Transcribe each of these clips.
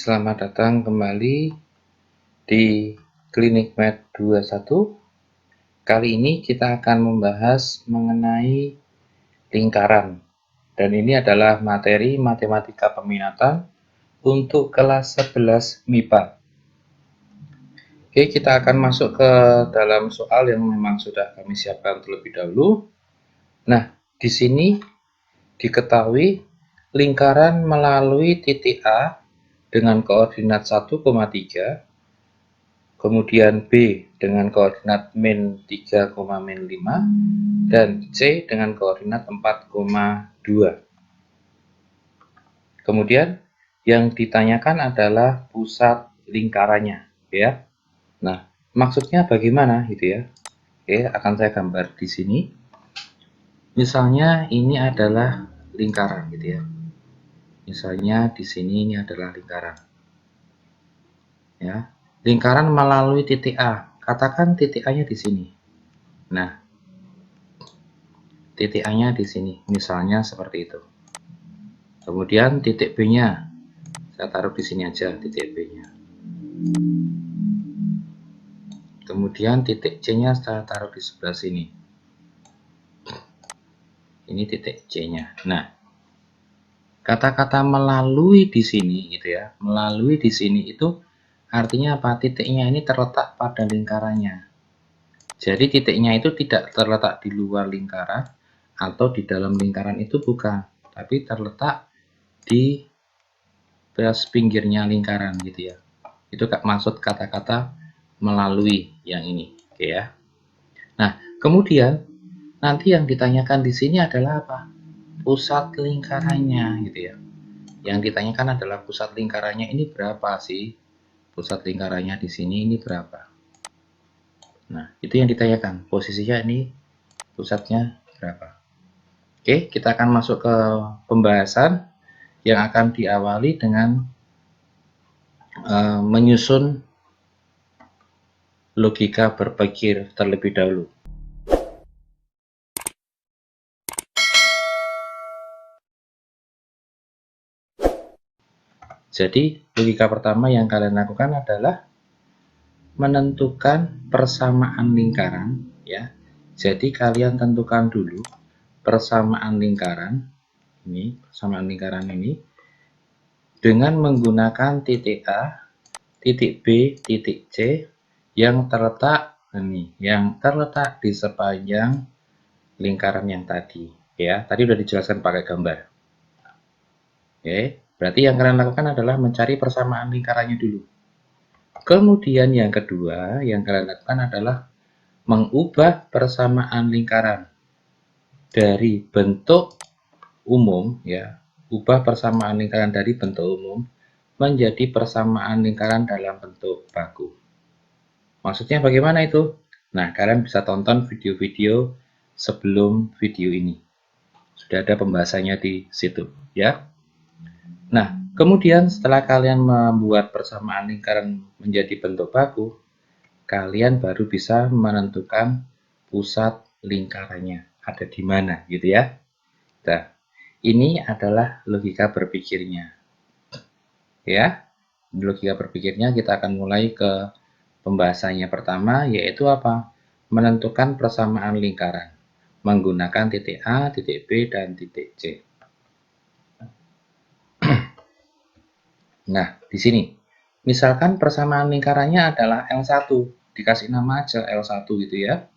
Selamat datang kembali di Klinik Med 21. Kali ini kita akan membahas mengenai lingkaran. Dan ini adalah materi matematika peminatan untuk kelas 11 MIPA. Oke, kita akan masuk ke dalam soal yang memang sudah kami siapkan terlebih dahulu. Nah, di sini diketahui lingkaran melalui titik A dengan koordinat 1,3, kemudian B dengan koordinat min 3, min 5, dan C dengan koordinat 4,2. Kemudian yang ditanyakan adalah pusat lingkarannya, ya. Nah, maksudnya bagaimana gitu ya? Oke, akan saya gambar di sini. Misalnya ini adalah lingkaran gitu ya. Misalnya di sini ini adalah lingkaran. Ya. Lingkaran melalui titik A. Katakan titik A-nya di sini. Nah, titik A-nya di sini, misalnya seperti itu. Kemudian titik B-nya, saya taruh di sini aja titik B-nya. Kemudian titik C-nya saya taruh di sebelah sini. Ini titik C-nya. Nah, kata-kata melalui di sini gitu ya. Melalui di sini itu artinya apa? Titiknya ini terletak pada lingkarannya. Jadi titiknya itu tidak terletak di luar lingkaran atau di dalam lingkaran, itu bukan, tapi terletak di pinggirnya lingkaran gitu ya. Itu maksud kata-kata melalui yang ini, oke ya. Nah, kemudian nanti yang ditanyakan di sini adalah apa? Pusat lingkarannya gitu ya. Yang ditanyakan adalah pusat lingkarannya ini berapa sih? Pusat lingkarannya di sini ini berapa? Nah, itu yang ditanyakan. Posisinya ini pusatnya berapa? Oke, kita akan masuk ke pembahasan yang akan diawali dengan menyusun logika berpikir terlebih dahulu. Jadi, logika pertama yang kalian lakukan adalah menentukan persamaan lingkaran ya. Jadi kalian tentukan dulu persamaan lingkaran ini, persamaan lingkaran ini dengan menggunakan titik A, titik B, titik C yang terletak di sepanjang lingkaran yang tadi ya. Tadi sudah dijelaskan pakai gambar. Oke, berarti yang kalian lakukan adalah mencari persamaan lingkarannya dulu. Kemudian yang kedua yang kalian lakukan adalah mengubah persamaan lingkaran dari bentuk umum ya, ubah persamaan lingkaran dari bentuk umum menjadi persamaan lingkaran dalam bentuk baku. Maksudnya bagaimana itu? Nah, kalian bisa tonton video-video sebelum video ini. Sudah ada pembahasannya di situ ya. Nah, kemudian setelah kalian membuat persamaan lingkaran menjadi bentuk baku, kalian baru bisa menentukan pusat lingkarannya ada di mana gitu ya. Nah, ini adalah logika berpikirnya. Ya, logika berpikirnya kita akan mulai ke pembahasannya pertama, yaitu apa? Menentukan persamaan lingkaran menggunakan titik A, titik B, dan titik C. Nah, di sini misalkan persamaan lingkarannya adalah L1, dikasih nama aja L1 gitu ya.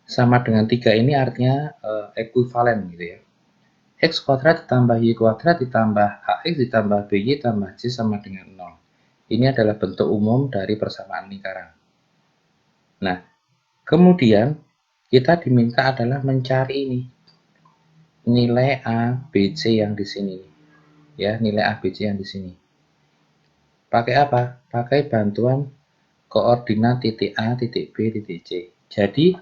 Sama dengan 3 ini artinya ekuivalen gitu ya. X kuadrat ditambah Y kuadrat ditambah AX ditambah BY tambah C sama dengan 0. Ini adalah bentuk umum dari persamaan lingkaran. Nah, kemudian kita diminta adalah mencari ini nilai A, B, C yang di sini. Ya, nilai A, B, C yang di sini. Pakai apa? Pakai bantuan koordinat titik A, titik B, titik C. Jadi,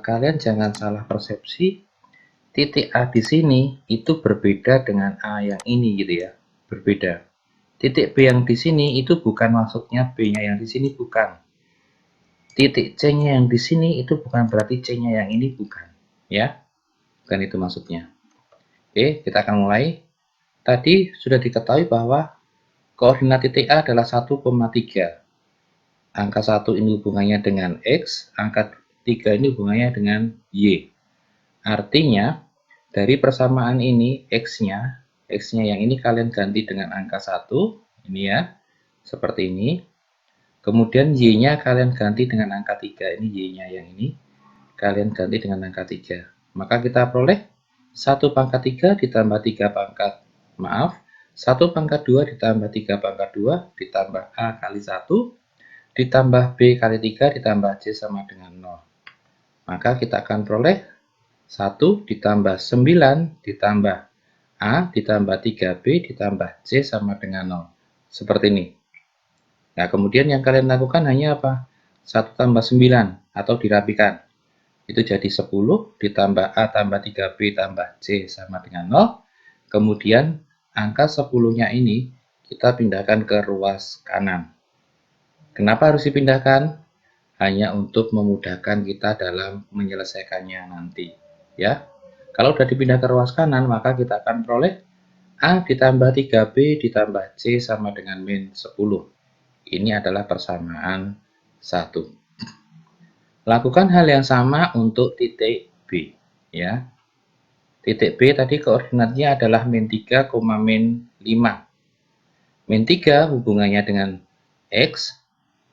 kalian jangan salah persepsi. Titik A di sini itu berbeda dengan A yang ini gitu ya. Berbeda. Titik B yang di sini itu bukan maksudnya B-nya yang di sini, bukan. Titik C-nya yang di sini itu bukan berarti C-nya yang ini, bukan. Ya, bukan itu maksudnya. Oke, kita akan mulai. Tadi sudah diketahui bahwa koordinat titik A adalah 1,3. Angka 1 ini hubungannya dengan X, angka 3 ini hubungannya dengan Y. Artinya, dari persamaan ini, X-nya yang ini kalian ganti dengan angka 1, ini ya, seperti ini. Kemudian Y-nya kalian ganti dengan angka 3, ini Y-nya yang ini, kalian ganti dengan angka 3. Maka kita peroleh 1 pangkat 3 ditambah 3 pangkat, 1 pangkat 2 ditambah 3 pangkat 2 ditambah A kali 1 ditambah B kali 3 ditambah C sama dengan 0. Maka kita akan peroleh 1 ditambah 9 ditambah A ditambah 3B ditambah C sama dengan 0. Seperti ini. Nah, kemudian yang kalian lakukan hanya apa? 1 tambah 9 atau dirapikan. Itu jadi 10 ditambah A tambah 3B tambah C sama dengan 0. Kemudian angka 10-nya ini kita pindahkan ke ruas kanan. Kenapa harus dipindahkan? Hanya untuk memudahkan kita dalam menyelesaikannya nanti. Ya, kalau sudah dipindah ke ruas kanan, maka kita akan peroleh A ditambah 3B ditambah C sama dengan min 10. Ini adalah persamaan 1. Lakukan hal yang sama untuk titik B. Ya, titik B tadi koordinatnya adalah min 3, min 5. Min 3 hubungannya dengan X,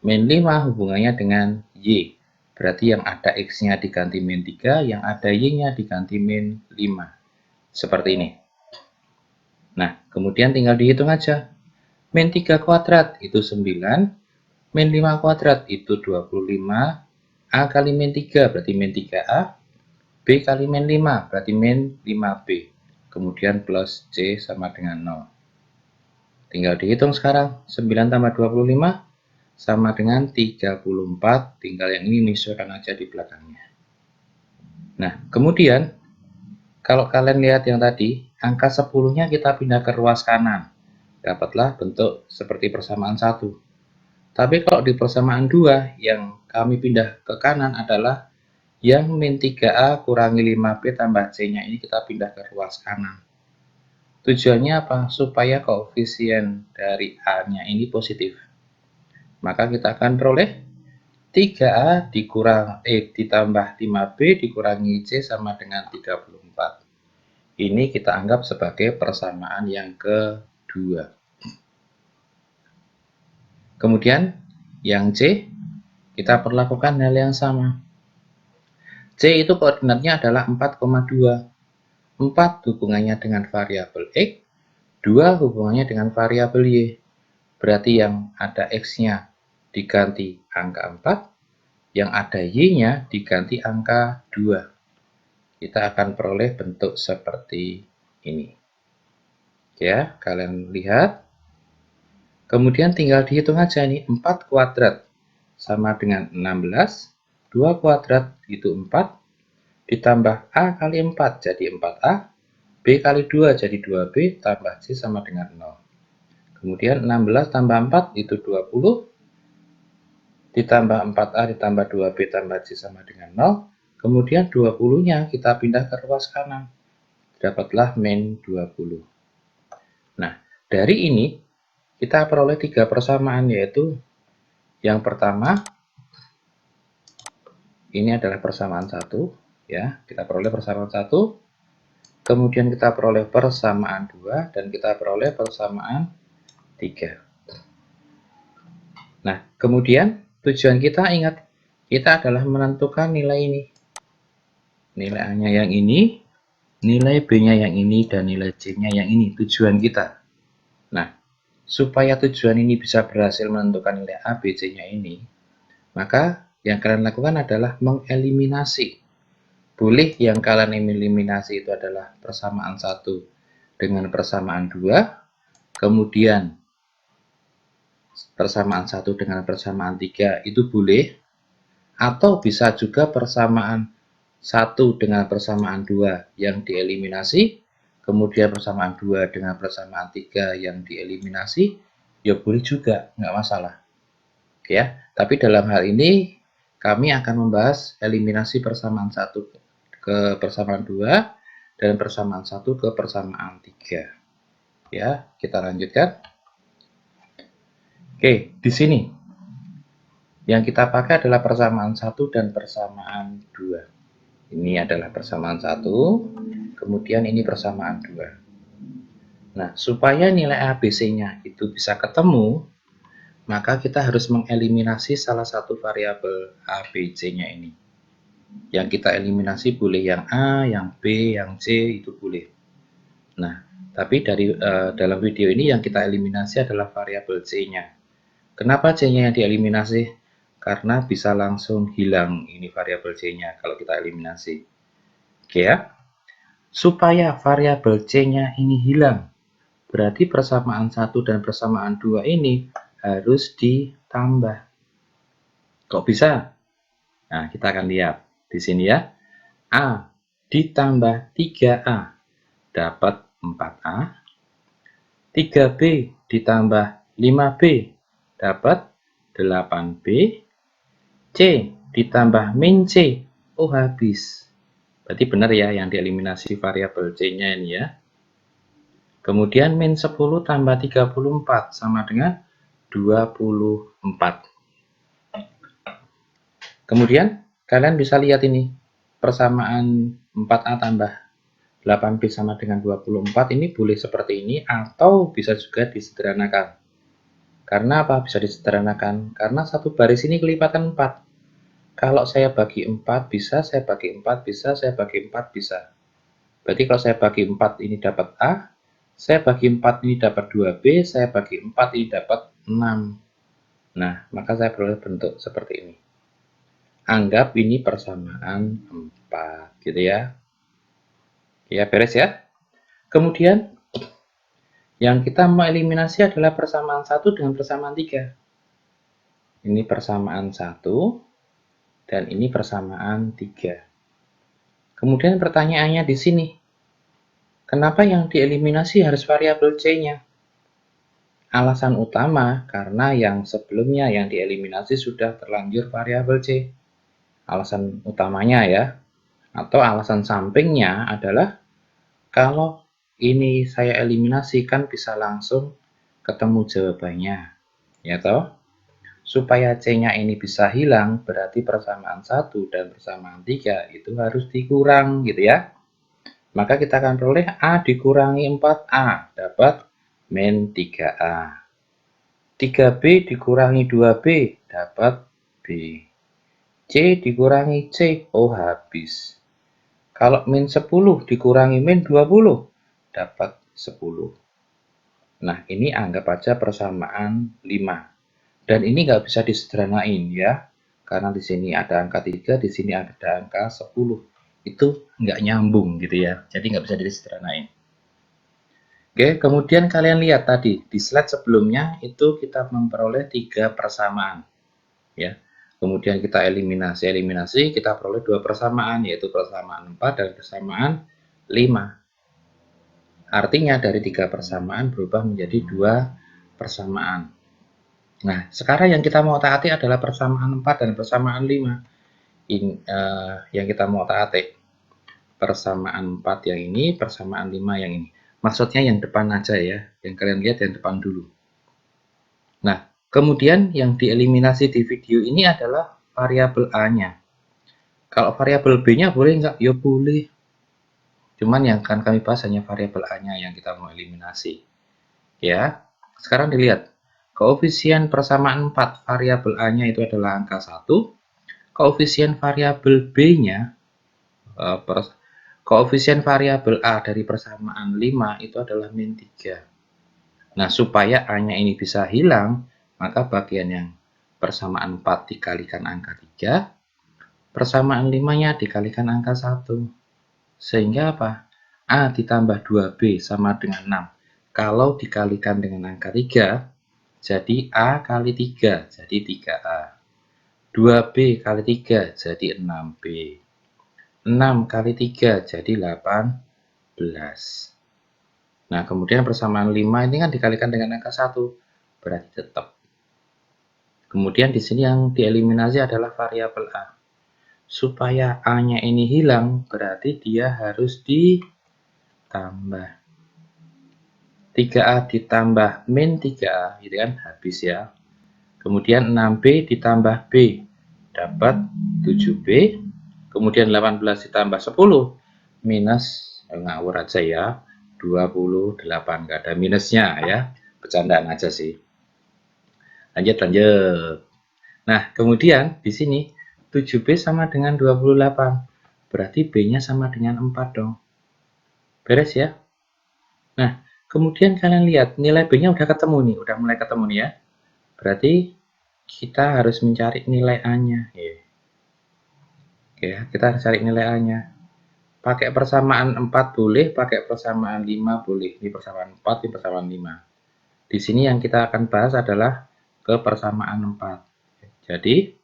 min 5 hubungannya dengan Y. Berarti yang ada X-nya diganti min 3, yang ada Y-nya diganti min 5. Seperti ini. Nah, kemudian tinggal dihitung aja. Min 3 kuadrat itu 9, min 5 kuadrat itu 25, A kali min 3 berarti min 3A, B kali min 5 berarti min 5B. Kemudian plus C sama dengan 0. Tinggal dihitung sekarang, 9 tambah 25 sama dengan 34, tinggal yang ini menyesuaikan aja di belakangnya. Nah, kemudian, kalau kalian lihat yang tadi, angka 10-nya kita pindah ke ruas kanan. Dapatlah bentuk seperti persamaan 1. Tapi kalau di persamaan 2, yang kami pindah ke kanan adalah yang min 3A kurangi 5B tambah C-nya ini kita pindah ke ruas kanan. Tujuannya apa? Supaya koefisien dari A-nya ini positif. Maka kita akan peroleh 3A ditambah 5B dikurangi C sama dengan 34. Ini kita anggap sebagai persamaan yang kedua. Kemudian yang C, kita perlakukan hal yang sama. C itu koordinatnya adalah 4,2. 4 hubungannya dengan variabel X, 2 hubungannya dengan variabel Y. Berarti yang ada X-nya diganti angka 4, yang ada Y-nya diganti angka 2. Kita akan peroleh bentuk seperti ini. Ya, kalian lihat. Kemudian tinggal dihitung aja nih, 4 kuadrat sama dengan 16, 2 kuadrat itu 4, ditambah A kali 4 jadi 4A, B kali 2 jadi 2B, tambah C sama dengan 0. Kemudian 16 tambah 4 itu 20, ditambah 4A ditambah 2B tambah C sama dengan 0. Kemudian 20-nya kita pindah ke ruas kanan. Dapatlah min 20. Nah, dari ini kita peroleh 3 persamaan, yaitu yang pertama, ini adalah persamaan 1. Ya, kita peroleh persamaan 1. Kemudian kita peroleh persamaan 2 dan kita peroleh persamaan 3. Nah, kemudian tujuan kita ingat, kita adalah menentukan nilai ini. Nilai A-nya yang ini, nilai B-nya yang ini, dan nilai C-nya yang ini. Tujuan kita. Nah, supaya tujuan ini bisa berhasil menentukan nilai A, B, C-nya ini, maka yang kalian lakukan adalah mengeliminasi. Boleh yang kalian eliminasi itu adalah persamaan 1 dengan persamaan 2, kemudian persamaan 1 dengan persamaan 3 itu boleh, atau bisa juga persamaan 1 dengan persamaan 2 yang dieliminasi, kemudian persamaan 2 dengan persamaan 3 yang dieliminasi, ya boleh juga, nggak masalah. Ya, tapi dalam hal ini kami akan membahas eliminasi persamaan 1 ke persamaan 2 dan persamaan 1 ke persamaan 3. Ya, kita lanjutkan. Oke, di sini yang kita pakai adalah persamaan 1 dan persamaan 2. Ini adalah persamaan 1, kemudian ini persamaan 2. Nah, supaya nilai ABC-nya itu bisa ketemu, maka kita harus mengeliminasi salah satu variabel ABC-nya ini. Yang kita eliminasi boleh yang A, yang B, yang C, itu boleh. Nah, tapi dalam video ini yang kita eliminasi adalah variabel C-nya. Kenapa C-nya yang dieliminasi? Karena bisa langsung hilang ini variabel C-nya kalau kita eliminasi. Oke ya. Supaya variabel C-nya ini hilang, berarti persamaan 1 dan persamaan 2 ini harus ditambah. Kok bisa? Nah, kita akan lihat di sini ya. A ditambah 3A dapat 4A. 3B ditambah 5B dapat 8B. C ditambah min C. Oh, habis. Berarti benar ya yang dieliminasi variabel C-nya ini ya. Kemudian min 10 tambah 34 sama dengan 24. Kemudian kalian bisa lihat ini. Persamaan 4A tambah 8B sama dengan 24 ini boleh seperti ini atau bisa juga disederhanakan. Karena apa bisa disederhanakan? Karena satu baris ini kelipatan 4. Kalau saya bagi 4 bisa, saya bagi 4 bisa, saya bagi 4 bisa. Berarti kalau saya bagi 4 ini dapat A, saya bagi 4 ini dapat 2B, saya bagi 4 ini dapat 6. Nah, maka saya peroleh bentuk seperti ini. Anggap ini persamaan 4, gitu ya. Ya, beres ya. Kemudian, yang kita mau eliminasi adalah persamaan 1 dengan persamaan 3. Ini persamaan 1, dan ini persamaan 3. Kemudian pertanyaannya di sini, kenapa yang dieliminasi harus variabel C-nya? Alasan utama karena yang sebelumnya yang dieliminasi sudah terlanjur variabel C. Alasan utamanya ya, atau alasan sampingnya adalah kalau ini saya eliminasi kan bisa langsung ketemu jawabannya, ya toh? Supaya C-nya ini bisa hilang, berarti persamaan 1 dan persamaan 3 itu harus dikurang gitu ya. Maka kita akan peroleh A dikurangi 4A, dapat min 3A. 3B dikurangi 2B, dapat B. C dikurangi C, oh habis. Kalau min 10 dikurangi min 20, dapat 10. Nah, ini anggap aja persamaan 5. Dan ini nggak bisa disederhanain ya, karena di sini ada angka 3, di sini ada angka 10. Itu nggak nyambung gitu ya, jadi nggak bisa disederhanain. Oke, kemudian kalian lihat tadi, di slide sebelumnya itu kita memperoleh 3 persamaan. Ya. Kemudian kita eliminasi, kita peroleh 2 persamaan, yaitu persamaan 4 dan persamaan 5. Artinya dari 3 persamaan berubah menjadi 2 persamaan. Nah, sekarang yang kita mau taati adalah persamaan 4 dan persamaan 5. Yang kita mau taati. Persamaan 4 yang ini, persamaan 5 yang ini. Maksudnya yang depan aja ya, yang kalian lihat yang depan dulu. Nah, kemudian yang dieliminasi di video ini adalah variabel A-nya. Kalau variabel B-nya boleh nggak? Ya boleh. Cuman yang akan kami bahas hanya variabel A-nya yang kita mau eliminasi. Ya, sekarang dilihat. Koefisien persamaan 4 variabel A-nya itu adalah angka 1. Koefisien variabel B-nya, koefisien variabel A dari persamaan 5 itu adalah min 3. Nah, supaya A-nya ini bisa hilang, maka bagian yang persamaan 4 dikalikan angka 3, persamaan 5-nya dikalikan angka 1. Sehingga apa? A ditambah 2B sama dengan 6. Kalau dikalikan dengan angka 3, jadi A kali 3, jadi 3A. 2B kali 3, jadi 6B. 6 kali 3, jadi 18. Nah, kemudian persamaan 5 ini kan dikalikan dengan angka 1, berarti tetap. Kemudian di sini yang dieliminasi adalah variabel A. Supaya A-nya ini hilang, berarti dia harus ditambah. 3A ditambah min 3A, gitu kan, habis ya. Kemudian 6B ditambah B, dapat 7B. Kemudian 18 ditambah 10, minus, ngawur aja ya, 28, nggak ada minusnya ya, bercandaan aja sih. Lanjut. Nah, kemudian di sini 7B sama dengan 28, berarti B-nya sama dengan 4 dong. Beres ya? Nah, kemudian kalian lihat nilai B-nya udah ketemu nih, udah mulai ketemu nih ya. Berarti kita harus mencari nilai A-nya. Oke, kita harus cari nilai A-nya. Pakai persamaan 4 boleh, pakai persamaan 5 boleh. Ini persamaan 4, ini persamaan 5. Di sini yang kita akan bahas adalah ke persamaan 4. Jadi,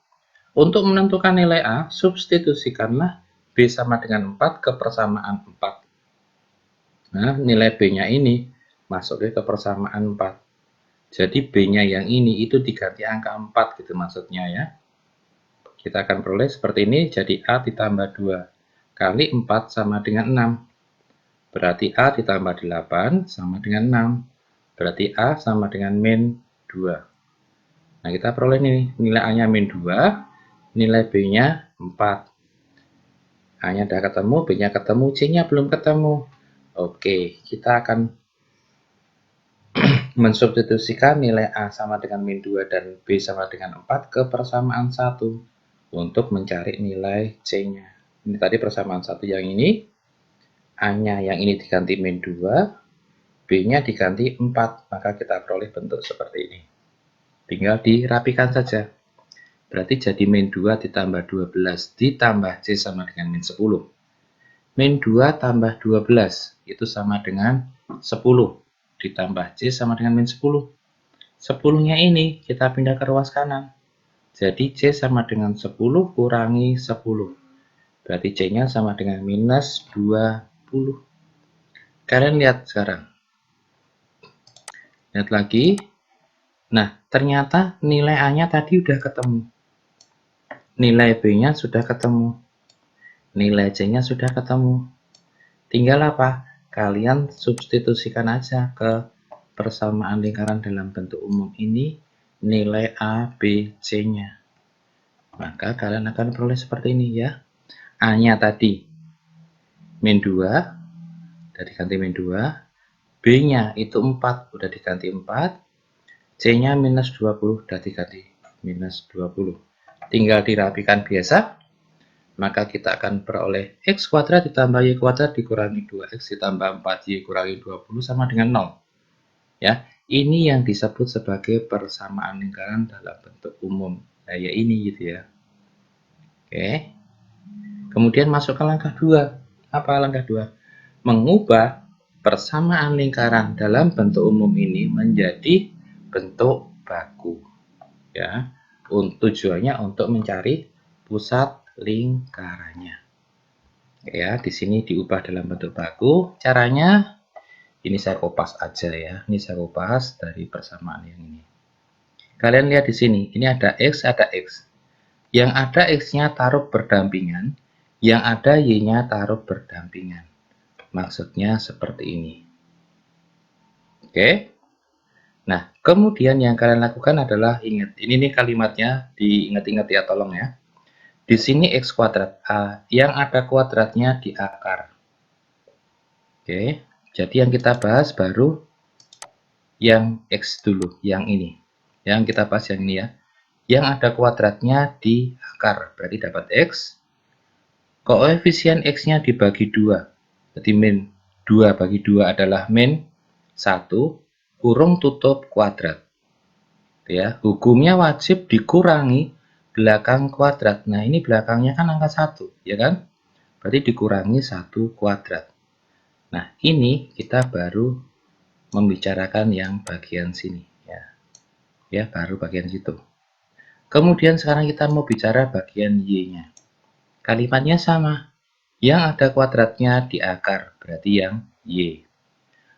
untuk menentukan nilai A, substitusikanlah B sama dengan 4 ke persamaan 4. Nah, nilai B-nya ini masuk ke persamaan 4. Jadi B-nya yang ini itu diganti angka 4 gitu maksudnya ya. Kita akan peroleh seperti ini, jadi A ditambah 2 kali 4 sama dengan 6. Berarti A ditambah 8 sama dengan 6. Berarti A sama dengan min 2. Nah, kita peroleh nih, nilai A-nya min 2, nilai B-nya 4. A-nya udah ketemu, B-nya ketemu, C-nya belum ketemu. Oke, kita akan mensubstitusikan nilai A sama dengan min 2 dan B sama dengan 4 ke persamaan 1 untuk mencari nilai C-nya. Ini tadi persamaan 1 yang ini, A-nya yang ini diganti min 2, B-nya diganti 4, maka kita peroleh bentuk seperti ini. Tinggal dirapikan saja. Berarti jadi min 2 ditambah 12 ditambah C sama dengan min 10. Min 2 tambah 12 itu sama dengan 10 ditambah C sama dengan min 10. 10-nya ini kita pindah ke ruas kanan. Jadi C sama dengan 10 kurangi 10. Berarti C-nya sama dengan minus 20. Kalian lihat sekarang. Lihat lagi. Nah, ternyata nilai A-nya tadi udah ketemu. Nilai B-nya sudah ketemu. Nilai C-nya sudah ketemu. Tinggal apa? Kalian substitusikan aja ke persamaan lingkaran dalam bentuk umum ini nilai A, B, C-nya. Maka kalian akan peroleh seperti ini ya. A-nya tadi min 2, udah diganti min 2. B-nya itu 4, udah diganti 4. C-nya minus 20, udah diganti minus 20. Tinggal dirapikan biasa. Maka kita akan peroleh X kuadrat ditambah Y kuadrat dikurangi 2X ditambah 4Y kurangi 20 sama dengan 0. Ya, ini yang disebut sebagai persamaan lingkaran dalam bentuk umum. Nah, ya ini gitu ya. Oke. Kemudian masuk ke langkah 2. Apa langkah 2? Mengubah persamaan lingkaran dalam bentuk umum ini menjadi bentuk baku. Ya. Tujuannya untuk mencari pusat lingkarannya. Ya, di sini diubah dalam bentuk baku. Caranya ini saya kopas aja ya. Ini saya kopas dari persamaan yang ini. Kalian lihat di sini, ini ada X, ada X. Yang ada X-nya taruh berdampingan, yang ada Y-nya taruh berdampingan. Maksudnya seperti ini. Oke. Nah, kemudian yang kalian lakukan adalah ingat, ini nih kalimatnya diingat-ingat ya, tolong ya. Di sini X kuadrat A, yang ada kuadratnya di akar. Oke, jadi yang kita bahas baru yang X dulu, yang ini. Yang kita bahas yang ini ya. Yang ada kuadratnya di akar, berarti dapat X. Koefisien X-nya dibagi 2. Jadi min 2 bagi 2 adalah min 1, kurung tutup kuadrat. Ya, hukumnya wajib dikurangi belakang kuadrat. Nah, ini belakangnya kan angka 1, ya kan? Berarti dikurangi 1 kuadrat. Nah, ini kita baru membicarakan yang bagian sini ya. Ya, baru bagian situ. Kemudian sekarang kita mau bicara bagian Y-nya. Kalimatnya sama. Yang ada kuadratnya di akar, berarti yang Y.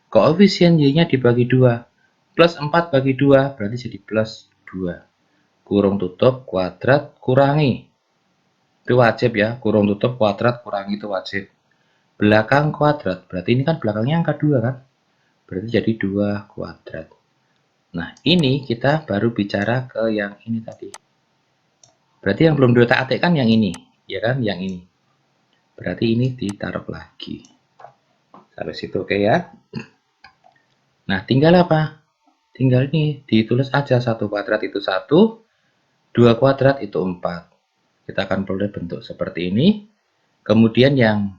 Koefisien Y-nya dibagi 2. Plus 4 bagi 2, berarti jadi plus 2. Kurung tutup kuadrat kurangi. Itu wajib ya, kurung tutup kuadrat kurangi itu wajib. Belakang kuadrat, berarti ini kan belakangnya angka 2 kan? berarti jadi 2 kuadrat. Nah, ini kita baru bicara ke yang ini tadi. Berarti yang belum diotak-atik kan yang ini, ya kan? Yang ini. Berarti ini ditaruh lagi. Sampai situ oke ya. Nah, tinggal apa? Tinggal ini ditulis aja 1 kuadrat itu 1, 2 kuadrat itu 4. Kita akan peroleh bentuk seperti ini. Kemudian yang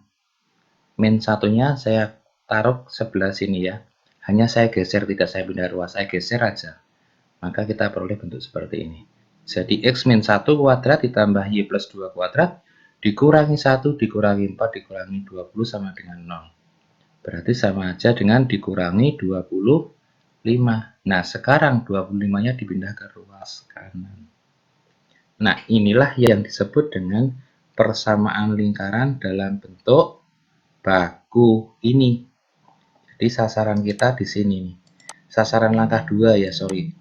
min satunya saya taruh sebelah sini ya. Hanya saya geser, tidak saya pindah ruas, saya geser aja. Maka kita peroleh bentuk seperti ini. Jadi X min 1 kuadrat ditambah Y plus 2 kuadrat dikurangi 1 dikurangi 4 dikurangi 20 sama dengan 0. Berarti sama aja dengan dikurangi 25. Nah, sekarang 25-nya dipindah ke ruas kanan. Nah, inilah yang disebut dengan persamaan lingkaran dalam bentuk baku ini. Jadi sasaran kita di sini. Sasaran langkah 2 ya, sorry.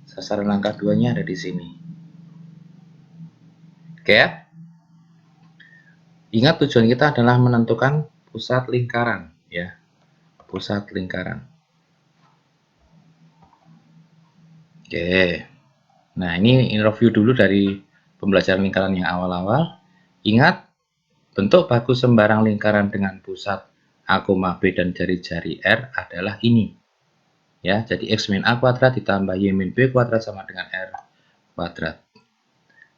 Sasaran langkah 2-nya ada di sini. Oke ya? Ingat tujuan kita adalah menentukan pusat lingkaran ya. Pusat lingkaran. Oke. Nah, ini review dulu dari pembelajaran lingkaran yang awal-awal. Ingat, bentuk baku sembarang lingkaran dengan pusat A, B dan jari-jari R adalah ini. Ya, jadi X min A kuadrat ditambah Y min B kuadrat sama dengan R kuadrat.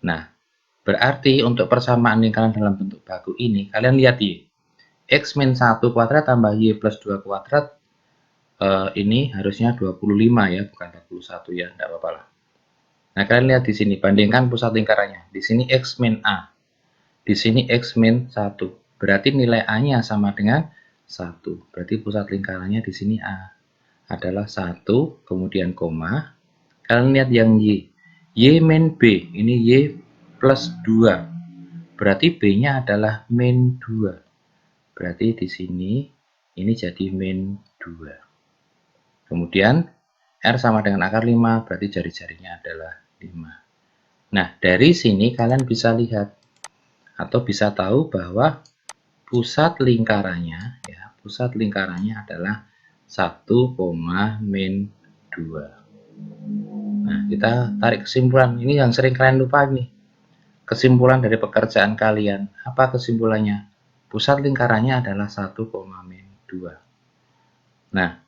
Nah, berarti untuk persamaan lingkaran dalam bentuk baku ini, kalian lihat Y. X min 1 kuadrat tambah Y plus 2 kuadrat ini harusnya 25 ya, bukan 41 ya, tidak apa-apa lah. Nah, kalian lihat di sini, bandingkan pusat lingkarannya. Di sini X min A, di sini X min 1. Berarti nilai A-nya sama dengan 1. Berarti pusat lingkarannya di sini A adalah 1, kemudian koma. Kalian lihat yang Y. Y min B, ini Y plus 2. Berarti B-nya adalah min 2. Berarti di sini ini jadi min 2. Kemudian R sama dengan akar 5, berarti jari-jarinya adalah 5. Nah, dari sini kalian bisa lihat atau bisa tahu bahwa pusat lingkarannya ya, pusat lingkarannya adalah 1, min 2. Nah, kita tarik kesimpulan. Ini yang sering kalian lupa nih. Kesimpulan dari pekerjaan kalian. Apa kesimpulannya? Pusat lingkarannya adalah 1, min 2. Nah,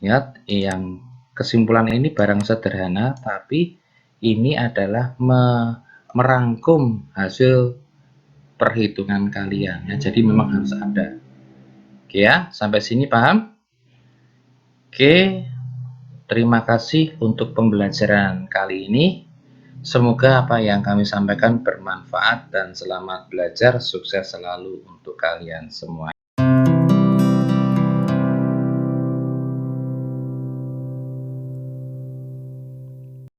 ingat, yang kesimpulan ini barang sederhana, tapi ini adalah merangkum hasil perhitungan kalian. Ya, jadi memang harus ada. Oke ya, sampai sini paham? Oke, terima kasih untuk pembelajaran kali ini. Semoga apa yang kami sampaikan bermanfaat dan selamat belajar. Sukses selalu untuk kalian semua.